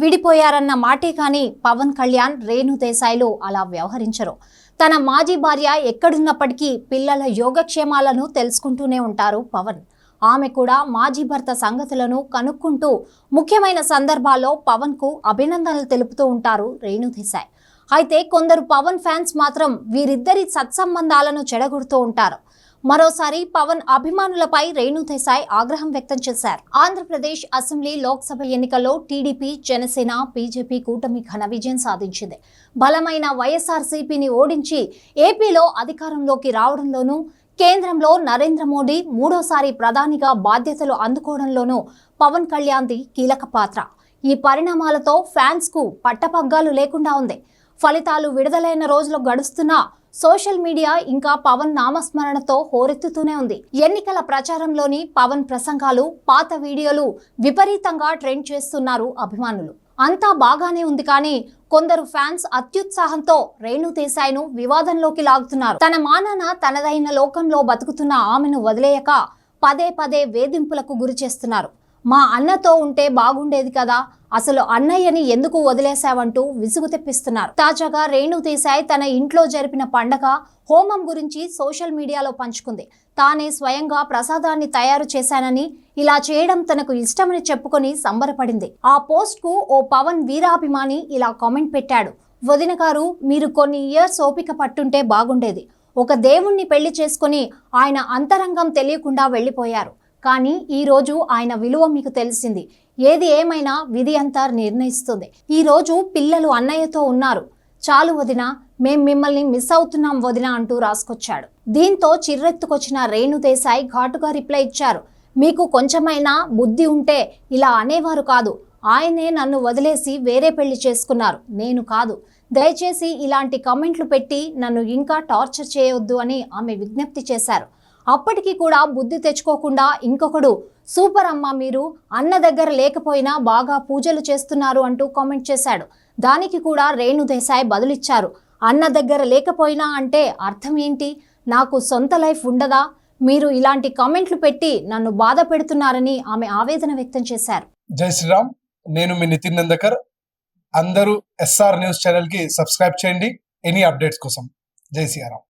విడిపోయారన్న మాటే కానీ పవన్ కళ్యాణ్ రేణు దేశాయ్లు అలా వ్యవహరించరు. తన మాజీ భార్య ఎక్కడున్నప్పటికీ పిల్లల యోగక్షేమాలను తెలుసుకుంటూనే ఉంటారు పవన్. ఆమె కూడా మాజీ భర్త సంగతులను కనుక్కుంటూ ముఖ్యమైన సందర్భాల్లో పవన్ కు అభినందనలు తెలుపుతూ ఉంటారు రేణు దేశాయ్. అయితే కొందరు పవన్ ఫ్యాన్స్ మాత్రం వీరిద్దరి సత్సంబంధాలను చెడగొడుతూ ఉంటారు. మరోసారి పవన్ అభిమానులపై రేణు దేశాయ్ ఆగ్రహం వ్యక్తం చేశారు. ఆంధ్రప్రదేశ్ అసెంబ్లీ లోక్సభ ఎన్నికల్లో టీడీపీ, జనసేన, బీజేపీ కూటమి ఘన విజయం సాధించింది. బలమైన వైఎస్ఆర్సీపీని ఓడించి ఏపీలో అధికారంలోకి రావడంలోనూ, కేంద్రంలో నరేంద్ర మోడీ మూడోసారి ప్రధానిగా బాధ్యతలు అందుకోవడంలోనూ పవన్ కళ్యాణ్ది కీలక పాత్ర. ఈ పరిణామాలతో ఫ్యాన్స్ కు పట్టపగ్గాలు లేకుండా ఉంది. ఫలితాలు విడుదలైన రోజులు గడుస్తున్నా సోషల్ మీడియా ఇంకా పవన్ నామస్మరణతో హోరెత్తుతూనే ఉంది. ఎన్నికల ప్రచారంలోని పవన్ ప్రసంగాలు, పాత వీడియోలు విపరీతంగా ట్రెండ్ చేస్తున్నారు అభిమానులు. అంతా బాగానే ఉంది కానీ కొందరు ఫ్యాన్స్ అత్యుత్సాహంతో రేణు దేశాయ్ను వివాదంలోకి లాగుతున్నారు. తన మానాన తనదైన లోకంలో బతుకుతున్న ఆమెను వదిలేయక పదే పదే వేధింపులకు గురి చేస్తున్నారు. మా అన్నతో ఉంటే బాగుండేది కదా, అసలు అన్నయ్యని ఎందుకు వదిలేశావంటూ విసుగు తెప్పిస్తున్నారు. తాజాగా రేణు దేశాయ్ తన ఇంట్లో జరిపిన పండగ హోమం గురించి సోషల్ మీడియాలో పంచుకుంది. తానే స్వయంగా ప్రసాదాన్ని తయారు చేశానని, ఇలా చేయడం తనకు ఇష్టమని చెప్పుకొని సంబరపడింది. ఆ పోస్ట్ కు ఓ పవన్ వీరాభిమాని ఇలా కామెంట్ పెట్టాడు. వదిన గారు, మీరు కొన్ని ఇయర్స్ ఓపిక పట్టుంటే బాగుండేది. ఒక దేవుణ్ణి పెళ్లి చేసుకుని ఆయన అంతరంగం తెలియకుండా వెళ్ళిపోయారు. కానీ ఈ రోజు ఆయన విలువ మీకు తెలిసింది. ఏది ఏమైనా విధి అంతా నిర్ణయిస్తుంది. ఈ రోజు పిల్లలు అన్నయ్యతో ఉన్నారు. చాలు వదిన, మేం మిమ్మల్ని మిస్ అవుతున్నాం వదిన అంటూ రాసుకొచ్చాడు. దీంతో చిర్రెత్తుకొచ్చిన రేణు దేశాయ్ ఘాటుగా రిప్లై ఇచ్చారు. మీకు కొంచెమైనా బుద్ధి ఉంటే ఇలా అనేవారు కాదు. ఆయనే నన్ను వదిలేసి వేరే పెళ్లి చేసుకున్నారు, నేను కాదు. దయచేసి ఇలాంటి కమెంట్లు పెట్టి నన్ను ఇంకా టార్చర్ చేయొద్దు అని ఆమె విజ్ఞప్తి చేశారు. అప్పటికి కూడా బుద్ధి తెచ్చుకోకుండా ఇంకొకడు, సూపర్ అమ్మ, మీరు అన్న దగ్గర లేకపోయినా బాగా పూజలు చేస్తున్నారు అంటూ కామెంట్ చేశాడు. దానికి కూడా రేణు దేశాయ్ బదులిచ్చారు. అన్న దగ్గర లేకపోయినా అంటే అర్థం ఏంటి? నాకు సొంత లైఫ్ ఉండదా? మీరు ఇలాంటి కామెంట్లు పెట్టి నన్ను బాధ పెడుతున్నారని ఆమె ఆవేదన వ్యక్తం చేశారు. జై శ్రీరామ్. నేను మీ నితిన్ నందకర్. అందరూ SR న్యూస్ ఛానల్ కి సబ్స్క్రైబ్ చేయండి ఎనీ అప్డేట్స్ కోసం. జై శ్రీరామ్.